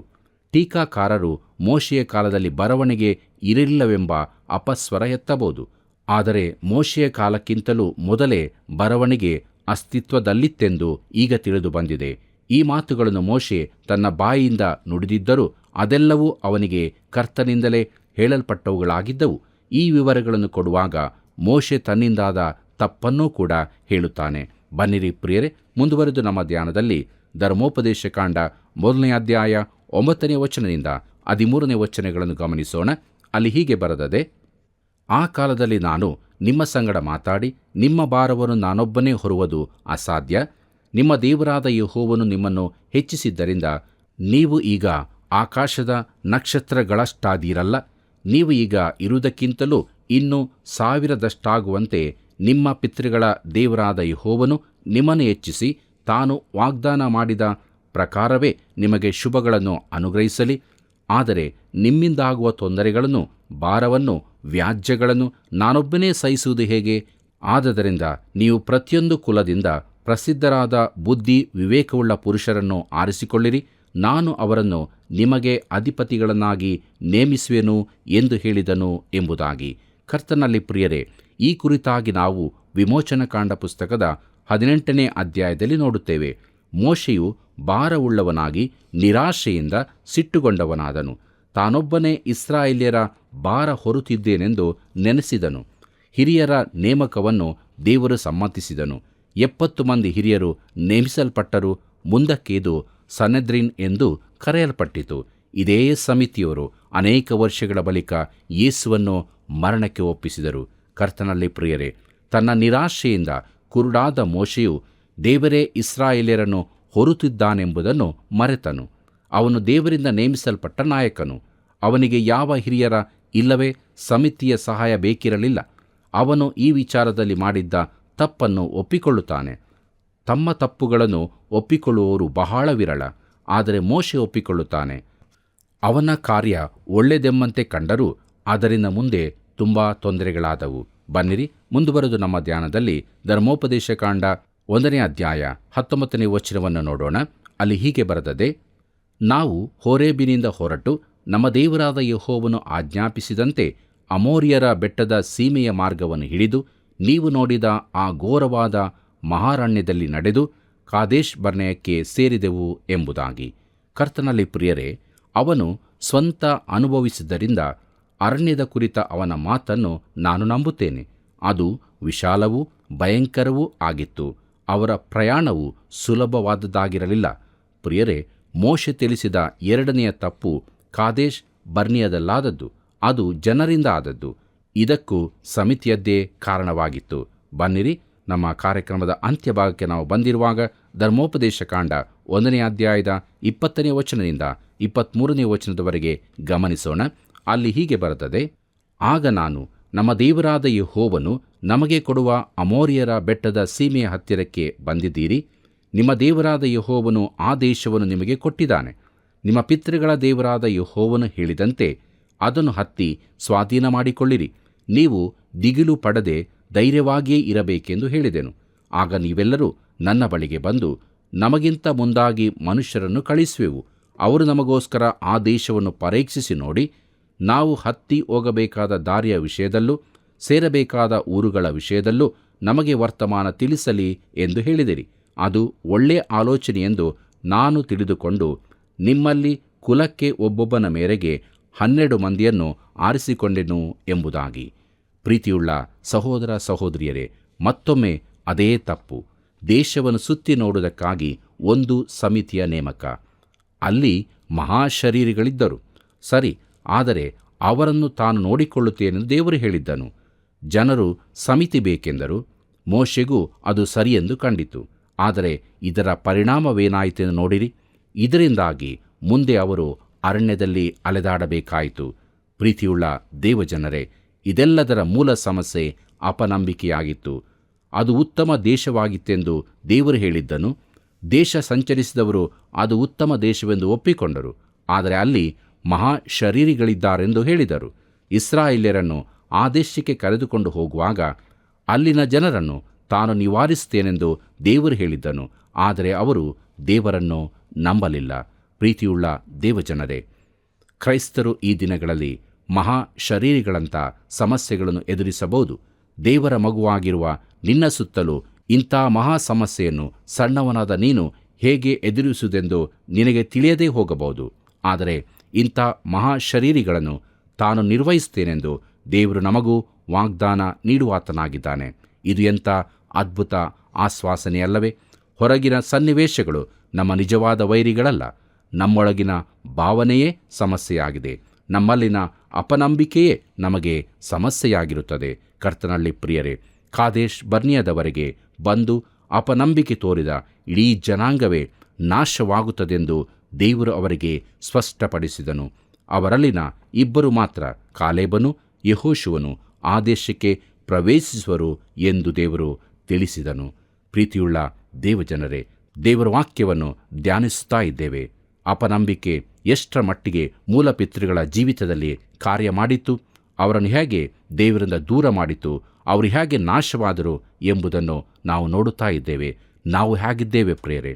ಟೀಕಾಕಾರರು ಮೋಶೆಯ ಕಾಲದಲ್ಲಿ ಬರವಣಿಗೆ ಇರಲಿಲ್ಲವೆಂಬ ಅಪಸ್ವರ ಎತ್ತಬಹುದು. ಆದರೆ ಮೋಶೆಯ ಕಾಲಕ್ಕಿಂತಲೂ ಮೊದಲೇ ಬರವಣಿಗೆ ಅಸ್ತಿತ್ವದಲ್ಲಿತ್ತೆಂದು ಈಗ ತಿಳಿದು ಬಂದಿದೆ. ಈ ಮಾತುಗಳನ್ನು ಮೋಶೆ ತನ್ನ ಬಾಯಿಯಿಂದ ನುಡಿದಿದ್ದರೂ ಅದೆಲ್ಲವೂ ಅವನಿಗೆ ಕರ್ತನಿಂದಲೇ ಹೇಳಲ್ಪಟ್ಟವುಗಳಾಗಿದ್ದವು. ಈ ವಿವರಗಳನ್ನು ಕೊಡುವಾಗ ಮೋಶೆ ತನ್ನಿಂದಾದ ತಪ್ಪನ್ನೂ ಕೂಡ ಹೇಳುತ್ತಾನೆ. ಬನ್ನಿರಿ ಪ್ರಿಯರೇ, ಮುಂದುವರೆದು ನಮ್ಮ ಧ್ಯಾನದಲ್ಲಿ ಧರ್ಮೋಪದೇಶ ಕಾಂಡ 1ನೇ ಅಧ್ಯಾಯ 9ನೇ ವಚನದಿಂದ 13ನೇ ವಚನಗಳನ್ನು ಗಮನಿಸೋಣ. ಅಲ್ಲಿ ಹೀಗೆ ಬರೆದದೆ: ಆ ಕಾಲದಲ್ಲಿ ನಾನು ನಿಮ್ಮ ಸಂಗಡ ಮಾತಾಡಿ ನಿಮ್ಮ ಭಾರವನ್ನು ನಾನೊಬ್ಬನೇ ಹೊರುವುದು ಅಸಾಧ್ಯ. ನಿಮ್ಮ ದೇವರಾದ ಯೆಹೋವನು ನಿಮ್ಮನ್ನು ಹೆಚ್ಚಿಸಿದ್ದರಿಂದ ನೀವು ಈಗ ಆಕಾಶದ ನಕ್ಷತ್ರಗಳಷ್ಟಾದೀರಲ್ಲ. ನೀವು ಈಗ ಇರುವುದಕ್ಕಿಂತಲೂ ಇನ್ನೂ 1000ದಷ್ಟಾಗುವಂತೆ ನಿಮ್ಮ ಪಿತೃಗಳ ದೇವರಾದ ಯೆಹೋವನು ನಿಮ್ಮನ್ನು ಹೆಚ್ಚಿಸಿ ತಾನು ವಾಗ್ದಾನ ಮಾಡಿದ ಪ್ರಕಾರವೇ ನಿಮಗೆ ಶುಭಗಳನ್ನು ಅನುಗ್ರಹಿಸಲಿ. ಆದರೆ ನಿಮ್ಮಿಂದಾಗುವ ತೊಂದರೆಗಳನ್ನು, ಭಾರವನ್ನು, ವ್ಯಾಜ್ಯಗಳನ್ನು ನಾನೊಬ್ಬನೇ ಸಹಿಸುವುದು ಹೇಗೆ? ಆದದರಿಂದ ನೀವು ಪ್ರತಿಯೊಂದು ಕುಲದಿಂದ ಪ್ರಸಿದ್ಧರಾದ ಬುದ್ಧಿ ವಿವೇಕವುಳ್ಳ ಪುರುಷರನ್ನು ಆರಿಸಿಕೊಳ್ಳಿರಿ. ನಾನು ಅವರನ್ನು ನಿಮಗೆ ಅಧಿಪತಿಗಳನ್ನಾಗಿ ನೇಮಿಸುವೆನು ಎಂದು ಹೇಳಿದನು ಎಂಬುದಾಗಿ. ಕರ್ತನಲ್ಲಿ ಪ್ರಿಯರೇ, ಈ ಕುರಿತಾಗಿ ನಾವು ವಿಮೋಚನಕಾಂಡ ಪುಸ್ತಕದ 18ನೇ ಅಧ್ಯಾಯದಲ್ಲಿ ನೋಡುತ್ತೇವೆ. ಮೋಶೆಯು ಭಾರವುಳ್ಳವನಾಗಿ ನಿರಾಶೆಯಿಂದ ಸಿಟ್ಟುಗೊಂಡವನಾದನು. ತಾನೊಬ್ಬನೇ ಇಸ್ರಾಯೇಲ್ಯರ ಭಾರ ಹೊರುತ್ತಿದ್ದೇನೆಂದು ನೆನೆಸಿದನು. ಹಿರಿಯರ ನೇಮಕವನ್ನು ದೇವರು ಸಮ್ಮತಿಸಿದನು. 70 ಮಂದಿ ಹಿರಿಯರು ನೇಮಿಸಲ್ಪಟ್ಟರು. ಮುಂದಕ್ಕೆ ಇದು ಸನೆದ್ರಿನ್ ಎಂದು ಕರೆಯಲ್ಪಟ್ಟಿತು. ಇದೇ ಸಮಿತಿಯವರು ಅನೇಕ ವರ್ಷಗಳ ಬಳಿಕ ಯೇಸುವನ್ನು ಮರಣಕ್ಕೆ ಒಪ್ಪಿಸಿದರು. ಕರ್ತನಲ್ಲಿ ಪ್ರಿಯರೇ, ತನ್ನ ನಿರಾಶೆಯಿಂದ ಕುರುಡಾದ ಮೋಶೆಯು ದೇವರೇ ಇಸ್ರಾಯೇಲ್ಯರನ್ನು ಹೊರುತ್ತಿದ್ದಾನೆಂಬುದನ್ನು ಮರೆತನು. ಅವನು ದೇವರಿಂದ ನೇಮಿಸಲ್ಪಟ್ಟ ನಾಯಕನು. ಅವನಿಗೆ ಯಾವ ಹಿರಿಯರ ಇಲ್ಲವೇ ಸಮಿತಿಯ ಸಹಾಯ ಬೇಕಿರಲಿಲ್ಲ. ಅವನು ಈ ವಿಚಾರದಲ್ಲಿ ಮಾಡಿದ್ದ ತಪ್ಪನ್ನು ಒಪ್ಪಿಕೊಳ್ಳುತ್ತಾನೆ. ತಮ್ಮ ತಪ್ಪುಗಳನ್ನು ಒಪ್ಪಿಕೊಳ್ಳುವವರು ಬಹಳ ವಿರಳ. ಆದರೆ ಮೋಶೆ ಒಪ್ಪಿಕೊಳ್ಳುತ್ತಾನೆ. ಅವನ ಕಾರ್ಯ ಒಳ್ಳೆದೆಂಬಂತೆ ಕಂಡರೂ ಅದರಿಂದ ಮುಂದೆ ತುಂಬ ತೊಂದರೆಗಳಾದವು. ಬನ್ನಿರಿ, ಮುಂದುವರೆದು ನಮ್ಮ ಧ್ಯಾನದಲ್ಲಿ ಧರ್ಮೋಪದೇಶ ಕಾಂಡ 1ನೇ ಅಧ್ಯಾಯ 19ನೇ ವಚನವನ್ನು ನೋಡೋಣ. ಅಲ್ಲಿ ಹೀಗೆ ಬರೆದದೆ: ನಾವು ಹೋರೇಬಿನಿಂದ ಹೊರಟು ನಮ್ಮ ದೇವರಾದ ಯೆಹೋವನು ಆಜ್ಞಾಪಿಸಿದಂತೆ ಅಮೋರಿಯರ ಬೆಟ್ಟದ ಸೀಮೆಯ ಮಾರ್ಗವನ್ನು ಹಿಡಿದು ನೀವು ನೋಡಿದ ಆ ಘೋರವಾದ ಮಹಾರಣ್ಯದಲ್ಲಿ ನಡೆದು ಕಾದೇಶ್ ಬರ್ನೇಯಕ್ಕೆ ಸೇರಿದೆವು ಎಂಬುದಾಗಿ. ಕರ್ತನಲ್ಲಿ ಪ್ರಿಯರೇ, ಅವನು ಸ್ವಂತ ಅನುಭವಿಸಿದ್ದರಿಂದ ಅರಣ್ಯದ ಕುರಿತ ಅವನ ಮಾತನ್ನು ನಾನು ನಂಬುತ್ತೇನೆ. ಅದು ವಿಶಾಲವೂ ಭಯಂಕರವೂ ಆಗಿತ್ತು. ಅವರ ಪ್ರಯಾಣವು ಸುಲಭವಾದದ್ದಾಗಿರಲಿಲ್ಲ. ಪ್ರಿಯರೇ, ಮೋಶೆ ತಿಳಿಸಿದ 2ನೆಯ ತಪ್ಪು ಕಾದೇಶ್ ಬರ್ನಿಯದಲ್ಲಾದದ್ದು. ಅದು ಜನರಿಂದ ಆದದ್ದು. ಇದಕ್ಕೂ ಸಮಿತಿಯದ್ದೇ ಕಾರಣವಾಗಿತ್ತು. ಬನ್ನಿರಿ, ನಮ್ಮ ಕಾರ್ಯಕ್ರಮದ ಅಂತ್ಯಭಾಗಕ್ಕೆ ನಾವು ಬಂದಿರುವಾಗ ಧರ್ಮೋಪದೇಶ ಕಾಂಡ 1ನೇ ಅಧ್ಯಾಯದ 20ನೇ ವಚನದಿಂದ 23ನೇ ವಚನದವರೆಗೆ ಗಮನಿಸೋಣ. ಅಲ್ಲಿ ಹೀಗೆ ಬರುತ್ತದೆ: ಆಗ ನಾನು, ನಮ್ಮ ದೇವರಾದ ಯೆಹೋವನು ನಮಗೆ ಕೊಡುವ ಅಮೋರಿಯರ ಬೆಟ್ಟದ ಸೀಮೆಯ ಹತ್ತಿರಕ್ಕೆ ಬಂದಿದ್ದೀರಿ. ನಿಮ್ಮ ದೇವರಾದ ಯೆಹೋವನು ಆ ದೇಶವನ್ನು ನಿಮಗೆ ಕೊಟ್ಟಿದ್ದಾನೆ. ನಿಮ್ಮ ಪಿತೃಗಳ ದೇವರಾದ ಯೆಹೋವನು ಹೇಳಿದಂತೆ ಅದನ್ನು ಹತ್ತಿ ಸ್ವಾಧೀನ ಮಾಡಿಕೊಳ್ಳಿರಿ. ನೀವು ದಿಗಿಲು ಪಡದೆ ಧೈರ್ಯವಾಗಿಯೇ ಇರಬೇಕೆಂದು ಹೇಳಿದೆನು. ಆಗ ನೀವೆಲ್ಲರೂ ನನ್ನ ಬಳಿಗೆ ಬಂದು, ನಮಗಿಂತ ಮುಂದಾಗಿ ಮನುಷ್ಯರನ್ನು ಕಳಿಸುವೆವು, ಅವರು ನಮಗೋಸ್ಕರ ಆ ದೇಶವನ್ನು ಪರೀಕ್ಷಿಸಿ ನೋಡಿ, ನಾವು ಹತ್ತಿ ಹೋಗಬೇಕಾದ ದಾರಿಯ ವಿಷಯದಲ್ಲೂ ಸೇರಬೇಕಾದ ಊರುಗಳ ವಿಷಯದಲ್ಲೂ ನಮಗೆ ವರ್ತಮಾನ ತಿಳಿಸಲಿ ಎಂದು ಹೇಳಿದಿರಿ. ಅದು ಒಳ್ಳೆಯ ಆಲೋಚನೆಯೆಂದು ನಾನು ತಿಳಿದುಕೊಂಡು ನಿಮ್ಮಲ್ಲಿ ಕುಲಕ್ಕೆ ಒಬ್ಬೊಬ್ಬನ ಮೇರೆಗೆ 12 ಮಂದಿಯನ್ನು ಆರಿಸಿಕೊಂಡೆನು ಎಂಬುದಾಗಿ. ಪ್ರೀತಿಯುಳ್ಳ ಸಹೋದರ ಸಹೋದರಿಯರೇ, ಮತ್ತೊಮ್ಮೆ ಅದೇ ತಪ್ಪು. ದೇಶವನ್ನು ಸುತ್ತಿ ನೋಡುವುದಕ್ಕಾಗಿ ಒಂದು ಸಮಿತಿಯ ನೇಮಕ. ಅಲ್ಲಿ ಮಹಾಶರೀರಿಗಳಿದ್ದರು, ಸರಿ, ಆದರೆ ಅವರನ್ನು ತಾನು ನೋಡಿಕೊಳ್ಳುತ್ತೇನೆಂದು ದೇವರು ಹೇಳಿದ್ದನು. ಜನರು ಸಮಿತಿ ಬೇಕೆಂದರು. ಮೋಶೆಗೂ ಅದು ಸರಿಯೆಂದು ಕಂಡಿತು. ಆದರೆ ಇದರ ಪರಿಣಾಮವೇನಾಯಿತೆಂದು ನೋಡಿರಿ. ಇದರಿಂದಾಗಿ ಮುಂದೆ ಅವರು ಅರಣ್ಯದಲ್ಲಿ ಅಲೆದಾಡಬೇಕಾಯಿತು. ಪ್ರೀತಿಯುಳ್ಳ ದೇವಜನರೇ, ಇದೆಲ್ಲದರ ಮೂಲ ಸಮಸ್ಯೆ ಅಪನಂಬಿಕೆಯಾಗಿತ್ತು. ಅದು ಉತ್ತಮ ದೇಶವಾಗಿತ್ತೆಂದು ದೇವರು ಹೇಳಿದ್ದನು. ದೇಶ ಸಂಚರಿಸಿದವರು ಅದು ಉತ್ತಮ ದೇಶವೆಂದು ಒಪ್ಪಿಕೊಂಡರು. ಆದರೆ ಅಲ್ಲಿ ಮಹಾಶರೀರಿಗಳಿದ್ದಾರೆಂದು ಹೇಳಿದರು. ಇಸ್ರಾಯೇಲ್ಯರನ್ನು ಆ ದೇಶಕ್ಕೆ ಕರೆದುಕೊಂಡು ಹೋಗುವಾಗ ಅಲ್ಲಿನ ಜನರನ್ನು ತಾನು ನಿವಾರಿಸುತ್ತೇನೆಂದು ದೇವರು ಹೇಳಿದ್ದನು. ಆದರೆ ಅವರು ದೇವರನ್ನು ನಂಬಲಿಲ್ಲ. ಪ್ರೀತಿಯುಳ್ಳ ದೇವಜನರೇ, ಕ್ರೈಸ್ತರು ಈ ದಿನಗಳಲ್ಲಿ ಮಹಾಶರೀರಿಗಳಂಥ ಸಮಸ್ಯೆಗಳನ್ನು ಎದುರಿಸಬಹುದು. ದೇವರ ಮಗುವಾಗಿರುವ ನಿನ್ನ ಸುತ್ತಲೂ ಇಂಥ ಮಹಾ ಸಮಸ್ಯೆಯನ್ನು ಸಣ್ಣವನಾದ ನೀನು ಹೇಗೆ ಎದುರಿಸುವುದೆಂದು ನಿನಗೆ ತಿಳಿಯದೇ ಹೋಗಬಹುದು. ಆದರೆ ಇಂಥ ಮಹಾಶರೀರಿಗಳನ್ನು ತಾನು ನಿರ್ವಹಿಸುತ್ತೇನೆಂದು ದೇವರು ನಮಗೂ ವಾಗ್ದಾನ ನೀಡುವಾತನಾಗಿದ್ದಾನೆ. ಇದು ಎಂಥ ಅದ್ಭುತ ಆಶ್ವಾಸನೆಯಲ್ಲವೇ? ಹೊರಗಿನ ಸನ್ನಿವೇಶಗಳು ನಮ್ಮ ನಿಜವಾದ ವೈರಿಗಳಲ್ಲ. ನಮ್ಮೊಳಗಿನ ಭಾವನೆಯೇ ಸಮಸ್ಯೆಯಾಗಿದೆ. ನಮ್ಮಲ್ಲಿನ ಅಪನಂಬಿಕೆಯೇ ನಮಗೆ ಸಮಸ್ಯೆಯಾಗಿರುತ್ತದೆ. ಕರ್ತನಲ್ಲಿ ಪ್ರಿಯರೇ, ಕಾದೇಶ್ ಬರ್ನಿಯದವರೆಗೆ ಬಂದು ಅಪನಂಬಿಕೆ ತೋರಿದ ಇಡೀ ಜನಾಂಗವೇ ನಾಶವಾಗುತ್ತದೆಂದು ದೇವರು ಅವರಿಗೆ ಸ್ಪಷ್ಟಪಡಿಸಿದನು. ಅವರಲ್ಲಿನ 2 ಮಾತ್ರ, ಕಾಲೇಬನು ಯೆಹೋಶುವನು, ಆ ದೇಶಕ್ಕೆ ಪ್ರವೇಶಿಸುವರು ಎಂದು ದೇವರು ತಿಳಿಸಿದನು. ಪ್ರೀತಿಯುಳ್ಳ ದೇವಜನರೇ, ದೇವರ ವಾಕ್ಯವನ್ನು ಧ್ಯಾನಿಸುತ್ತಾ ಇದ್ದೇವೆ. ಅಪನಂಬಿಕೆ ಎಷ್ಟರ ಮಟ್ಟಿಗೆ ಮೂಲಪಿತೃಗಳ ಜೀವಿತದಲ್ಲಿ ಕಾರ್ಯ ಮಾಡಿತ್ತು, ಅವರನ್ನು ಹೇಗೆ ದೇವರಿಂದ ದೂರ ಮಾಡಿತು, ಅವರು ಹೇಗೆ ನಾಶವಾದರು ಎಂಬುದನ್ನು ನಾವು ನೋಡುತ್ತಾ ಇದ್ದೇವೆ. ನಾವು ಹೇಗಿದ್ದೇವೆ ಪ್ರಿಯರೇ?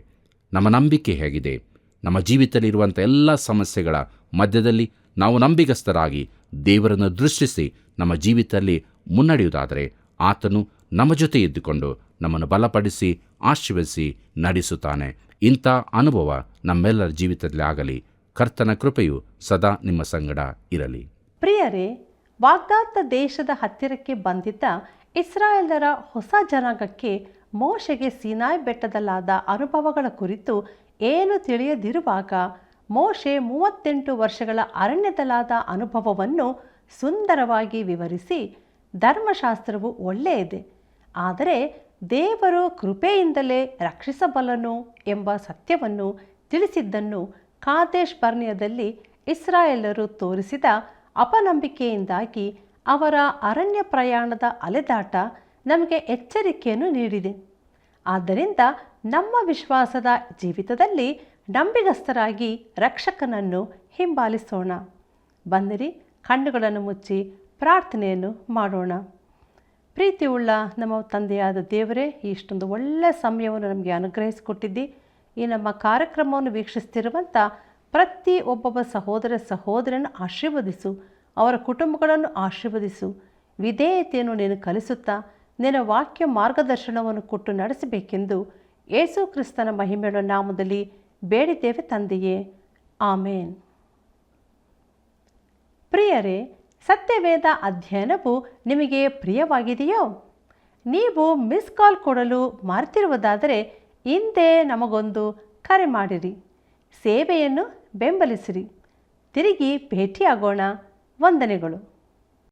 ನಮ್ಮ ನಂಬಿಕೆ ಹೇಗಿದೆ? ನಮ್ಮ ಜೀವಿತದಲ್ಲಿರುವಂಥ ಎಲ್ಲ ಸಮಸ್ಯೆಗಳ ಮಧ್ಯದಲ್ಲಿ ನಾವು ನಂಬಿಗಸ್ತರಾಗಿ ದೇವರನ್ನು ದೃಷ್ಟಿಸಿ ನಮ್ಮ ಜೀವಿತದಲ್ಲಿ ಮುನ್ನಡೆಯುವುದಾದರೆ ಆತನು ನಮ್ಮ ಜೊತೆ ಇದ್ದುಕೊಂಡು ನಮ್ಮನ್ನು ಬಲಪಡಿಸಿ ಆಶೀರ್ವದಿಸಿ ನಡೆಸುತ್ತಾನೆ. ಇಂಥ ಅನುಭವ ನಮ್ಮೆಲ್ಲರ ಜೀವಿತದಲ್ಲಿ ಆಗಲಿ. ಕರ್ತನ ಕೃಪೆಯು ಸದಾ ನಿಮ್ಮ ಸಂಗಡ ಇರಲಿ. ಪ್ರಿಯರೇ, ವಾಗ್ದಾತ್ತ ದೇಶದ ಹತ್ತಿರಕ್ಕೆ ಬಂದಿದ್ದ ಇಸ್ರಾಯೇಲರ ಹೊಸ ಜನಾಂಗಕ್ಕೆ ಮೋಶೆಗೆ ಸೀನಾಯಿ ಬೆಟ್ಟದಲ್ಲಾದ ಅನುಭವಗಳ ಕುರಿತು ಏನು ತಿಳಿಯದಿರುವಾಗ ಮೋಶೆ 38 ವರ್ಷಗಳ ಅರಣ್ಯದಲ್ಲಾದ ಅನುಭವವನ್ನು ಸುಂದರವಾಗಿ ವಿವರಿಸಿ, ಧರ್ಮಶಾಸ್ತ್ರವು ಒಳ್ಳೆಯದೇ, ಆದರೆ ದೇವರು ಕೃಪೆಯಿಂದಲೇ ರಕ್ಷಿಸಬಲ್ಲನು ಎಂಬ ಸತ್ಯವನ್ನು ತಿಳಿಸಿದ್ದನ್ನು ಕಾದೇಶ್ ಬರ್ನಿಯದಲ್ಲಿ ಇಸ್ರಾಯೇಲರು ತೋರಿಸಿದ ಅಪನಂಬಿಕೆಯಿಂದಾಗಿ ಅವರ ಅರಣ್ಯ ಪ್ರಯಾಣದ ಅಲೆದಾಟ ನಮಗೆ ಎಚ್ಚರಿಕೆಯನ್ನು ನೀಡಿದೆ. ಆದ್ದರಿಂದ ನಮ್ಮ ವಿಶ್ವಾಸದ ಜೀವಿತದಲ್ಲಿ ನಂಬಿಗಸ್ತರಾಗಿ ರಕ್ಷಕನನ್ನು ಹಿಂಬಾಲಿಸೋಣ. ಬಂದಿರಿ, ಕಣ್ಣುಗಳನ್ನು ಮುಚ್ಚಿ ಪ್ರಾರ್ಥನೆಯನ್ನು ಮಾಡೋಣ. ಪ್ರೀತಿಯುಳ್ಳ ನಮ್ಮ ತಂದೆಯಾದ ದೇವರೇ, ಇಷ್ಟೊಂದು ಒಳ್ಳೆಯ ಸಮಯವನ್ನು ನಮಗೆ ಅನುಗ್ರಹಿಸಿಕೊಟ್ಟಿದ್ದಿ. ಈ ನಮ್ಮ ಕಾರ್ಯಕ್ರಮವನ್ನು ವೀಕ್ಷಿಸ್ತಿರುವಂಥ ಪ್ರತಿ ಒಬ್ಬೊಬ್ಬ ಸಹೋದರ ಸಹೋದರನ್ನು ಆಶೀರ್ವದಿಸು, ಅವರ ಕುಟುಂಬಗಳನ್ನು ಆಶೀರ್ವದಿಸು. ವಿಧೇಯತೆಯನ್ನು ನೀನು ಕಲಿಸುತ್ತಾ ನಿನ್ನ ವಾಕ್ಯ ಮಾರ್ಗದರ್ಶನವನ್ನು ಕೊಟ್ಟು ನಡೆಸಬೇಕೆಂದು ಯೇಸು ಕ್ರಿಸ್ತನ ಮಹಿಮೆಯ ನಾಮದಲ್ಲಿ ಬೇಡಿದ್ದೇವೆ ತಂದೆಯೇ, ಆಮೇನ್. ಪ್ರಿಯರೇ, ಸತ್ಯವೇದ ಅಧ್ಯಯನವು ನಿಮಗೆ ಪ್ರಿಯವಾಗಿದೆಯೋ? ನೀವು ಮಿಸ್ ಕಾಲ್ ಕೊಡಲು ಮರೆತಿರುವುದಾದರೆ ಹಿಂದೆ ನಮಗೊಂದು ಕರೆ ಮಾಡಿರಿ. ಸೇವೆಯನ್ನು ಬೆಂಬಲಿಸಿರಿ. ತಿರುಗಿ ಭೇಟಿಯಾಗೋಣ. ವಂದನೆಗಳು.